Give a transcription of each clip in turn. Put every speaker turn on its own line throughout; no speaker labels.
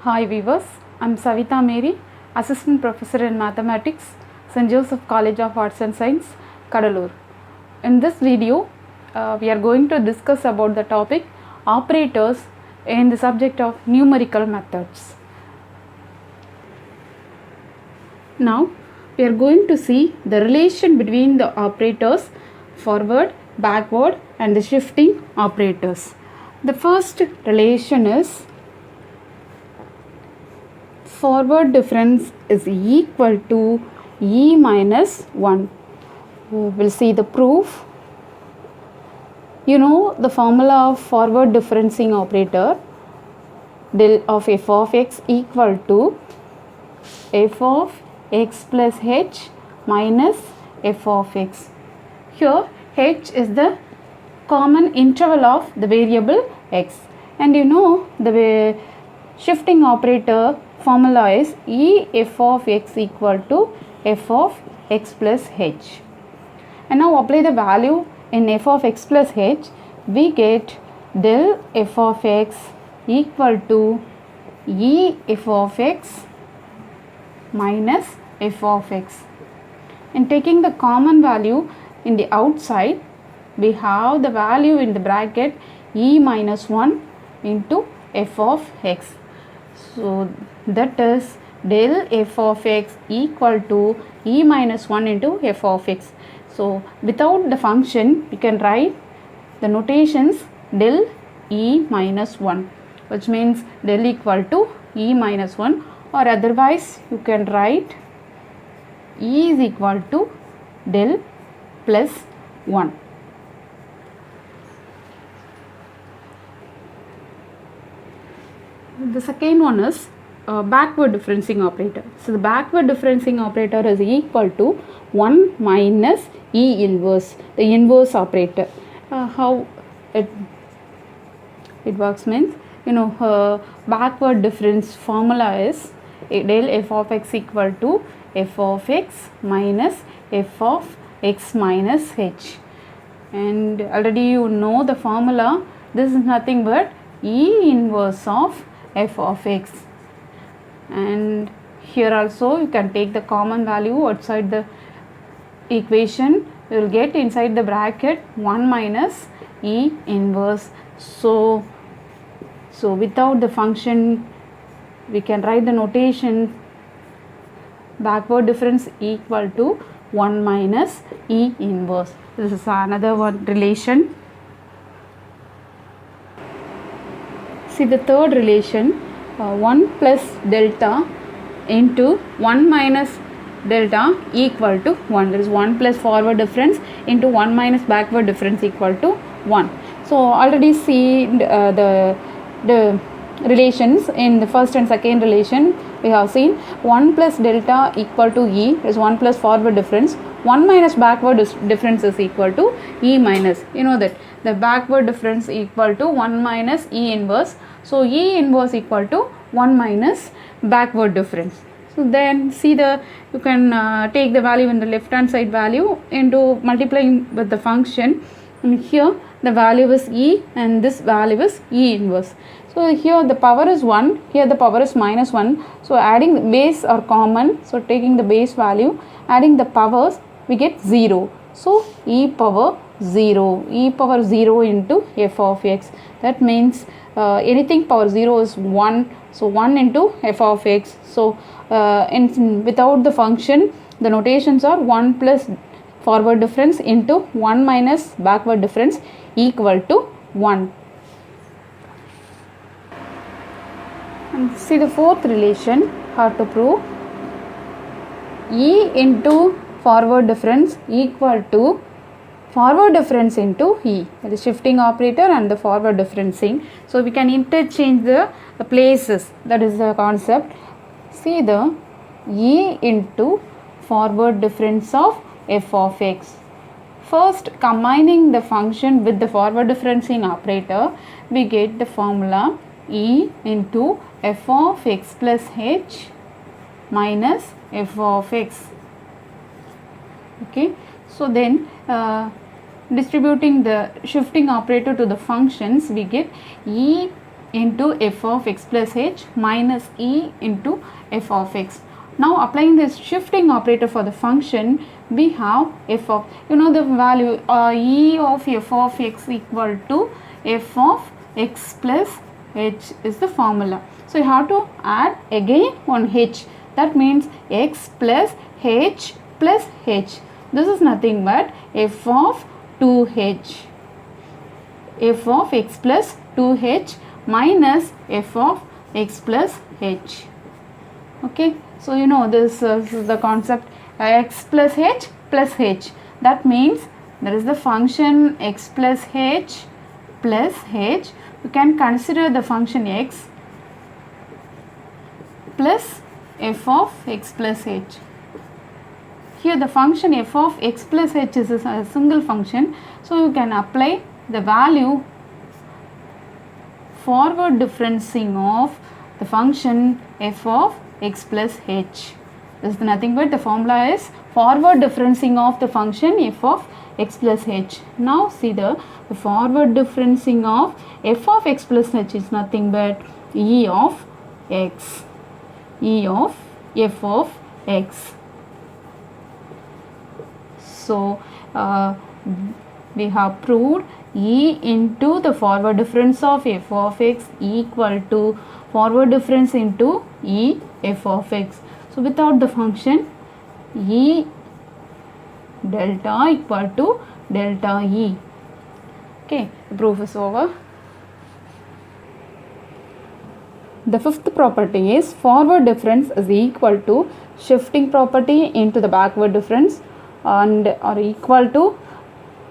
Hi viewers, I am Savita Mary, Assistant Professor in Mathematics, St. Joseph College of Arts and Science, Kadalur. In this video, we are going to discuss about the topic operators in the subject of numerical methods. Now, we are going to see the relation between the operators forward, backward and the shifting operators. The first relation is forward difference is equal to E minus 1. We will see the proof. You know the formula of forward differencing operator, del of f of x equal to f of x plus h minus f of x. Here h is the common interval of the variable x, and you know the shifting operator formula is E f of x equal to f of x plus h. And now apply the value in f of x plus h, we get del f of x equal to E f of x minus f of x. And taking the common value in the outside, we have the value in the bracket E minus 1 into f of x. So that is del f of x equal to E minus 1 into f of x. So without the function, we can write the notations del E minus 1, which means del equal to E minus 1, or otherwise you can write E is equal to del plus 1. The second one is backward differencing operator. So the backward differencing operator is equal to 1 minus E inverse, the inverse operator. How it works means, you know, backward difference formula is del f of x equal to f of x minus f of x minus h. And already you know the formula. This is nothing but E inverse of f of x, and here also you can take the common value outside the equation. You will get inside the bracket 1 minus E inverse. So without the function, we can write the notation backward difference equal to 1 minus E inverse. This is another one relation. See the third relation, 1 plus delta into 1 minus delta equal to 1. There is 1 plus forward difference into 1 minus backward difference equal to 1. So already see the relations in the first and second relation. We have seen 1 plus delta equal to E is 1 plus forward difference. 1 minus backward difference is equal to E minus. You know that the backward difference equal to 1 minus E inverse. So E inverse equal to 1 minus backward difference. So then see you can take the value in the left hand side value into multiplying with the function, and here the value is E and this value is E inverse. So here the power is 1, here the power is minus 1. So adding the base are common. So taking the base value, adding the powers, we get 0. So E power 0, E power 0 into f of x. That means anything power 0 is 1. So 1 into f of x. So without the function, the notations are 1 plus forward difference into 1 minus backward difference equal to 1. And see the fourth relation, how to prove E into forward difference equal to forward difference into E, the shifting operator and the forward differencing. So we can interchange the places, that is the concept. See the E into forward difference of f of x. First, combining the function with the forward differencing operator, we get the formula E into f of x plus h minus f of x. Okay, so then distributing the shifting operator to the functions, we get E into f of x plus h minus e into f of x. Now applying this shifting operator for the function, we have f of, the value e of f of x equal to f of x plus h is the formula. So you have to add again one h, that means x plus h plus h. This is nothing but f of 2h, f of x plus 2h minus f of x plus h. Okay, so this is the concept x plus h plus h. That means there is the function x plus h plus h. You can consider the function x plus f of x plus h. Here the function f of x plus h is a single function, so you can apply the value forward differencing of the function f of x plus h. This is nothing but the formula is forward differencing of the function f of x plus h. Now see the forward differencing of f of x plus h is nothing but e of x, e of f of x. So we have proved e into the forward difference of f of x equal to forward difference into e f of x. So without the function e delta equal to delta e. Okay, the proof is over. The fifth property is forward difference is equal to shifting property into the backward difference and or equal to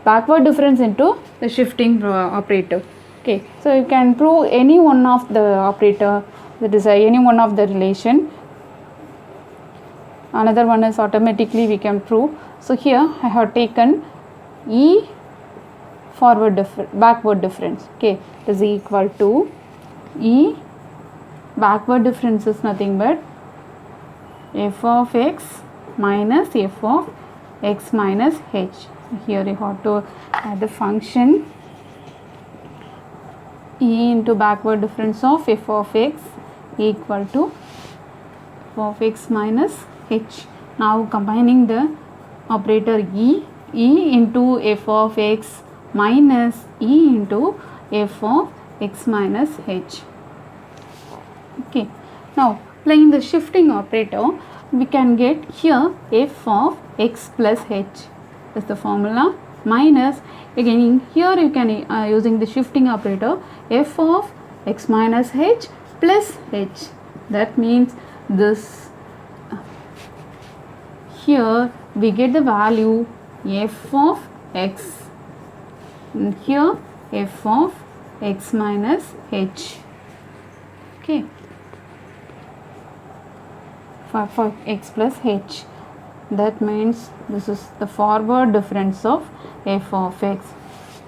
backward difference into the shifting operator. Okay, so you can prove any one of the operator, that is any one of the relation. Another one is automatically we can prove. So here I have taken e backward difference. Okay, it is equal to e backward difference is nothing but f of x minus f of x minus h. Here you have to add the function e into backward difference of f of x equal to f of x minus h. Now combining the operator e into f of x minus e into f of x minus h. Okay, now applying the shifting operator, we can get here f of x plus h is the formula minus, again here you can using the shifting operator, f of x minus h plus h. That means this here we get the value f of x and here f of x minus h. Okay, for x plus h. That means this is the forward difference of f of x.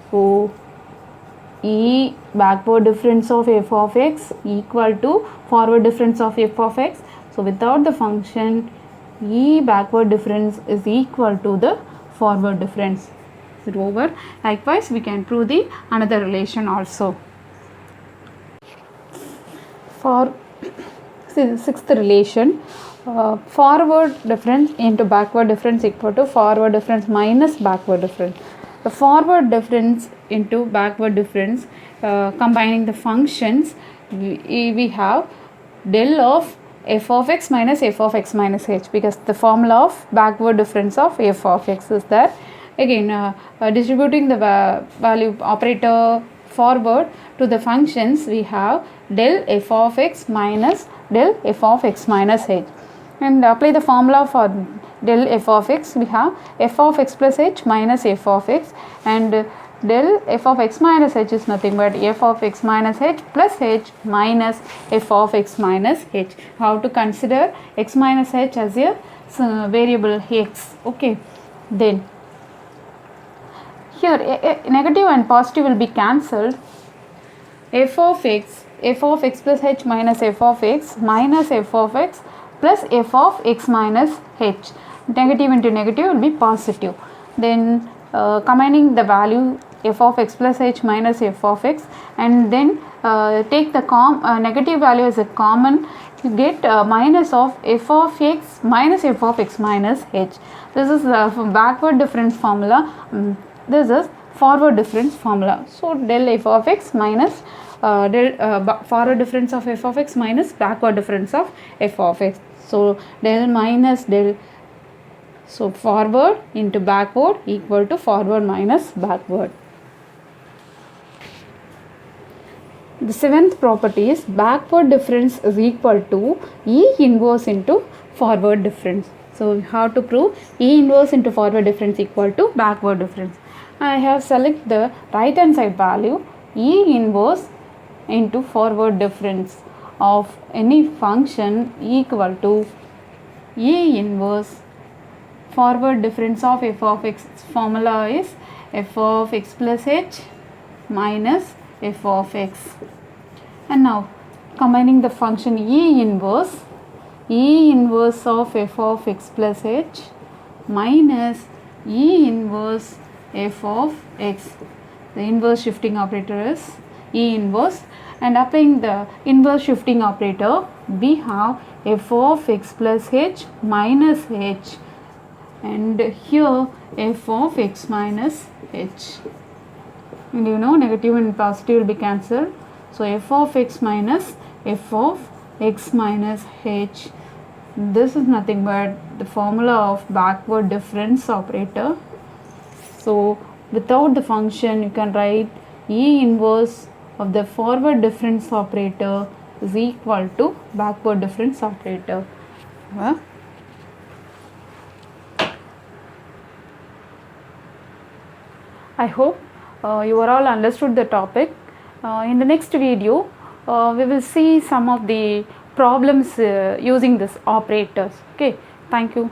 So e backward difference of f of x equal to forward difference of f of x. So without the function e backward difference is equal to the forward difference. Is it over? Likewise we can prove the another relation also. For sixth relation, forward difference into backward difference equal to forward difference minus backward difference. The forward difference into backward difference, combining the functions, we have del of f of x minus f of x minus h, because the formula of backward difference of f of x is there. Again distributing the value operator forward to the functions, we have del f of x minus del f of x minus h, and apply the formula for del f of x. We have f of x plus h minus f of x, and del f of x minus h is nothing but f of x minus h plus h minus f of x minus h. How to consider x minus h as a variable x. Okay, then here negative and positive will be cancelled. F of x plus h minus f of x minus f of x plus f of x minus h. Negative into negative will be positive. Then combining the value f of x plus h minus f of x, and then take the negative value as a common, you get minus of f of x minus f of x minus h. This is the backward difference formula. This is forward difference formula. So del f of x minus forward difference of f of x minus backward difference of f of x. So del minus del, so forward into backward equal to forward minus backward. The seventh property is backward difference is equal to E inverse into forward difference. So we have to prove E inverse into forward difference equal to backward difference. I have select the right hand side value E inverse into forward difference of any function equal to E inverse forward difference of f of x. Formula is f of x plus h minus f of x. And now combining the function E inverse of f of x plus h minus E inverse f of x. The inverse shifting operator is E inverse, and applying the inverse shifting operator we have f of x plus h minus h, and here f of x minus h, and you know negative and positive will be cancelled. So f of x minus f of x minus h, this is nothing but the formula of backward difference operator. So without the function you can write E inverse of the forward difference operator is equal to backward difference operator. I hope you are all understood the topic. In the next video we will see some of the problems using this operators. Okay, thank you.